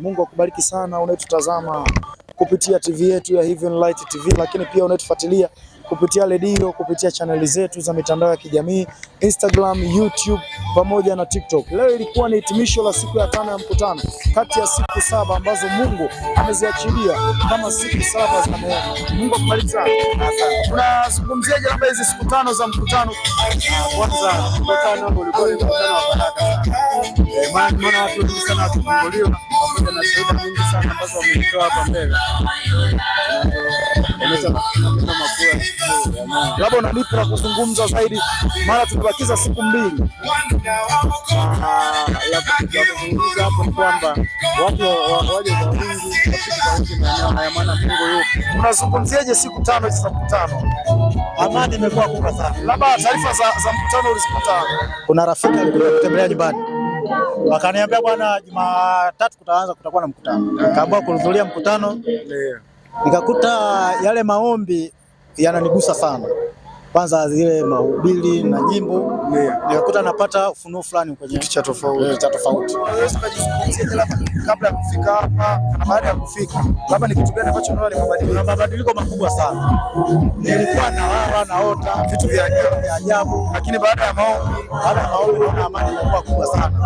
Mungu akubariki sana unayetutazama kupitia TV yetu ya Heaven Light TV, lakini pia unaytufuatilia kupitia redio, kupitia chaneli zetu za mitandao ya kijamii Instagram, YouTube pamoja na TikTok. Leo ilikuwa ni hitimisho la siku ya 5 ya mkutano kati ya siku 7 ambazo Mungu ameziachilia kama siku 7 za neema. Mungu akubariki sana. Tunazungumziaje labda hizi siku 5 za mkutano? Kwanza mkutano ambao ulikuwa ni mkutano wa baraka sana. Maana watu wengi sana wakifunguliwa pamoja na shuhuda nyingi sana ambazo wametoa hapa mbele. Labda unanipa la kuzungumza zaidi, mara tumebakiza siku 2. La kuzungumza hapo ni kwamba watu waje kwa wingi katika maeneo haya, maana Mungu yupo. Unazungumziaje siku 5 hizi za mkutano? Amani imekuwa kubwa sana. Labda taarifa za mkutano ulizipata? Kuna rafiki alikuja kutembelea nyumbani, wakaniambia bwana, Jumatatu kutakuwa na mkutano. Nikaamua kuhudhuria mkutano. Nikakuta yale maombi yananigusa sana. Kwanza zile mahubiri na nyimbo, nikakuta napata ufunuo fulani kwenye kitu cha tofauti. Unaweza kujisikia kabla ya kufika hapa na baada ya kufika, labda ni kitu gani ambacho unaona ni mabadiliko makubwa sana? Nilikuwa naota vitu vya ajabu, lakini baada ya maombi naona amani imekuwa kubwa sana.